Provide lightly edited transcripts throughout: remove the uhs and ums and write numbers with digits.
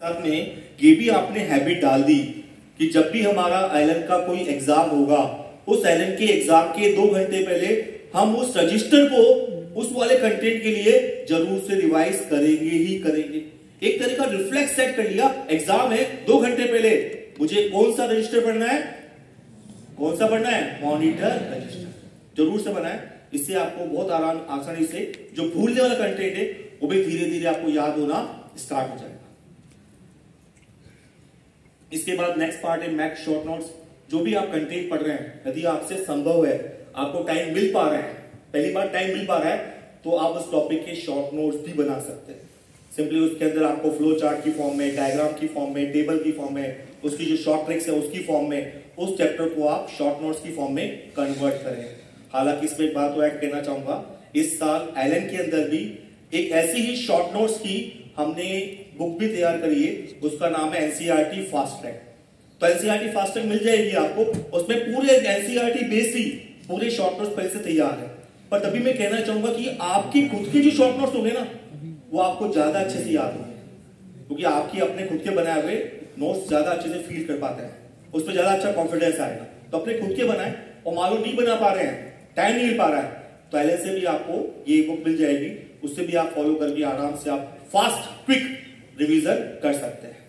साथ में ये भी आपने हैबिट डाल दी कि जब भी हमारा एलन का कोई एग्जाम होगा, उस एलन के एग्जाम के 2 घंटे पहले हम उस रजिस्टर को उस वाले कंटेंट के लिए जरूर से रिवाइज करेंगे ही करेंगे। एक तरह का रिफ्लेक्स सेट कर लिया, एग्जाम है 2 घंटे पहले मुझे कौन सा रजिस्टर पढ़ना है, कौन सा पढ़ना है, मॉनिटर रजिस्टर जरूर से बनाए। इससे आपको बहुत आसानी से जो भूलने वाला कंटेंट है वो भी धीरे धीरे आपको याद होना स्टार्ट हो जाएगा। इसके बाद नेक्स्ट पार्ट है मैक शॉर्ट नोट्स। जो भी आप कंटेंट पढ़ रहे हैं, यदि आपसे संभव है, आपको टाइम मिल पा रहा है, पहली बार टाइम मिल पा रहा है, तो आप उस टॉपिक के शॉर्ट नोट्स भी बना सकते हैं। सिंपली उसके अंदर आपको फ्लो चार्ट की फॉर्म में, डायग्राम की फॉर्म में, टेबल की फॉर्म में, उसकी जो शॉर्ट ट्रिक्स है उसकी फॉर्म में, उस चैप्टर को आप शॉर्ट नोट्स की फॉर्म में कन्वर्ट करें। हालांकि इसमें एक बात तो ऐड करना चाहूंगा, इस साल एलन के अंदर भी एक ऐसी ही शॉर्ट नोट्स की हमने बुक भी तैयार करी है, उसका नाम है एनसीईआरटी फास्ट ट्रैक। तो एनसीईआरटी फास्ट ट्रैक मिल जाएगी आपको, उसमें पूरे एनसीईआरटी बेस्ड ही पूरे शॉर्ट नोट्स पहले से तैयार है। पर तभी मैं कहना चाहूंगा कि आपकी खुद के जो शॉर्ट नोट्स होंगे ना, वो आपको ज्यादा अच्छे से याद होंगे, क्योंकि आपकी अपने खुद के बनाए हुए नोट्स ज्यादा अच्छे से फील कर पाते हैं, उस पर ज्यादा अच्छा कॉन्फिडेंस आएगा। तो अपने खुद के बनाए, और मालूम नहीं बना पा रहे हैं, टाइम नहीं मिल पा रहा है, तो एलन से भी आपको ये बुक मिल जाएगी, उससे भी आप फॉलो करके आराम से आप फास्ट क्विक रिवीजन कर सकते हैं।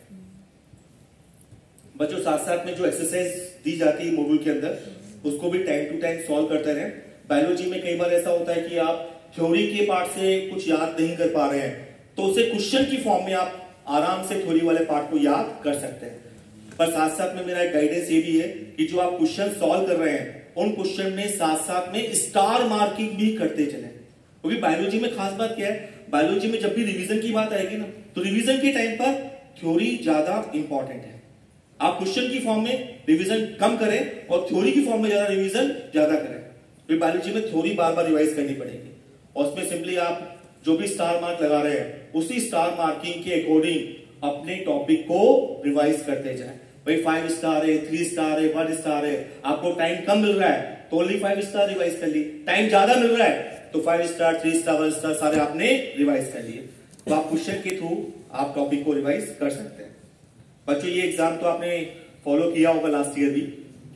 बच्चों साथ साथ में जो एक्सरसाइज दी जाती है मॉड्यूल के अंदर, उसको भी टाइम टू टाइम सॉल्व करते रहें। बायोलॉजी में कई बार ऐसा होता है कि आप थ्योरी के पार्ट से कुछ याद नहीं कर पा रहे हैं, तो उसे क्वेश्चन की फॉर्म में आप आराम से थ्योरी वाले पार्ट को याद कर सकते हैं। पर साथ साथ में मेरा एक गाइडेंस ये भी है कि जो आप क्वेश्चन सॉल्व कर रहे हैं, उन क्वेश्चन में साथ साथ में स्टार मार्किंग भी करते चले, क्योंकि बायोलॉजी में खास बात क्या है, बायोलॉजी में जब भी रिवीजन की बात आएगी ना, तो रिवीजन के टाइम पर थ्योरी ज्यादा इंपॉर्टेंट है। आप क्वेश्चन की फॉर्म में रिवीजन कम करें और थ्योरी की फॉर्म में ज्यादा रिवीजन ज्यादा करें। फिर बायोलॉजी में थ्योरी बार बार रिवाइज करनी पड़ेगी, और उसमें सिंपली आप जो भी स्टार मार्क लगा रहे हैं, उसी स्टार मार्किंग के अकॉर्डिंग अपने टॉपिक को रिवाइज करते जाए। भाई 5 स्टार है, 3 स्टार है, 1 स्टार है, आपको टाइम कम मिल रहा है तो ओनली 5 स्टार रिवाइज कर ली, टाइम ज्यादा मिल रहा है तो 5 स्टार, 3 स्टार, 1 स्टार सारे आपने रिवाइज कर लिए। तो आप क्वेश्चन के थ्रू आप टॉपिक को रिवाइज कर सकते हैं। बच्चों ये एग्जाम तो आपने फॉलो किया होगा, लास्ट ईयर भी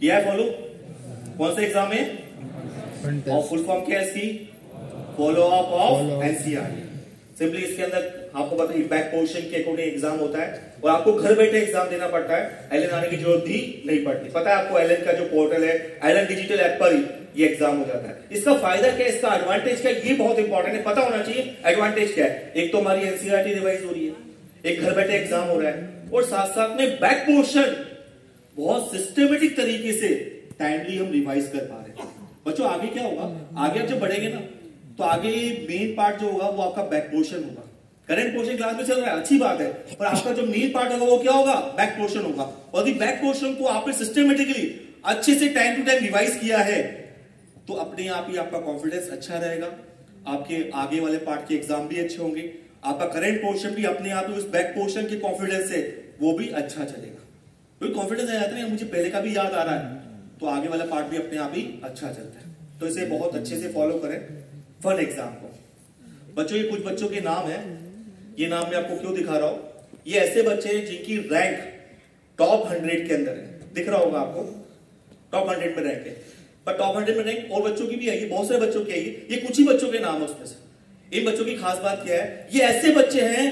किया है फॉलो। कौन सा एग्जाम है, और फुल फॉर्म क्या है इसकी, follow up of NCERT. Simply इसके अंदर आपको पता है बैक पोर्शन के अकॉर्डिंग एग्जाम होता है, और आपको घर बैठे एग्जाम देना पड़ता है, एलन आने की जरूरत भी नहीं पड़ती। पता है आपको एलन का जो पोर्टल है, एलन डिजिटल ऐप पर ही ये एग्जाम हो जाता है। इसका फायदा क्या है, इसका एडवांटेज क्या है, ये बहुत इंपॉर्टेंट है, पता होना चाहिए। एडवांटेज क्या है, एक तो हमारी एनसीईआरटी रिवाइज हो रही है, एक घर बैठे एग्जाम हो रहा है, और साथ साथ में बैक पोर्शन बहुत सिस्टमेटिक तरीके से टाइमली हम रिवाइज कर पा रहे हैं। बच्चों आगे क्या होगा, आगे आप जब बढ़ेंगे ना, तो आगे मेन पार्ट जो होगा वो आपका बैक पोर्शन होगा। करंट पोर्शन क्लास में चल रहा है, अच्छी बात है, पर आपका जो मेन पार्ट होगा वो क्या होगा, बैक पोर्शन होगा। और यदि बैक पोर्शन को आपने सिस्टमेटिकली अच्छे से टाइम टू टाइम रिवाइज किया है, तो अपने आप ही आपका कॉन्फिडेंस अच्छा रहेगा, आपके आगे वाले पार्ट के एग्जाम भी अच्छे होंगे, आपका करंट पोर्शन भी अपने आप ही उस बैक पोर्शन के कॉन्फिडेंस से वो भी अच्छा चलेगा। कोई कॉन्फिडेंस आ जाता है, मुझे पहले का भी याद आ रहा है, तो आगे वाला पार्ट भी अपने आप ही अच्छा चलता है। तो इसे बहुत अच्छे से फॉलो करें फन एग्जाम को। बच्चों ये कुछ बच्चों के नाम है, ये नाम मैं आपको क्यों दिखा रहा हूं, ये ऐसे बच्चे हैं जिनकी रैंक टॉप 100 के अंदर है, दिख रहा होगा आपको, टॉप 100 में रैंक है। पर टॉप 100 में रैंक और बच्चों की भी आएगी, बहुत सारे बच्चों की आएगी, ये कुछ ही बच्चों के नाम है उसमें से। इन बच्चों की खास बात क्या है, ये ऐसे बच्चे हैं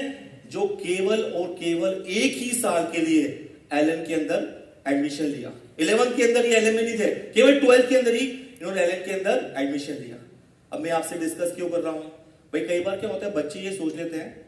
जो केवल और केवल एक ही साल के लिए एलन के अंदर एडमिशन लिया। 11th के अंदर ये एलन में नहीं थे, केवल 12th के अंदर ही इन्होंने एलन के अंदर एडमिशन लिया। अब मैं आपसे डिस्कस क्यों कर रहा हूं भाई, कई बार क्या होता है, बच्चे ये सोच लेते हैं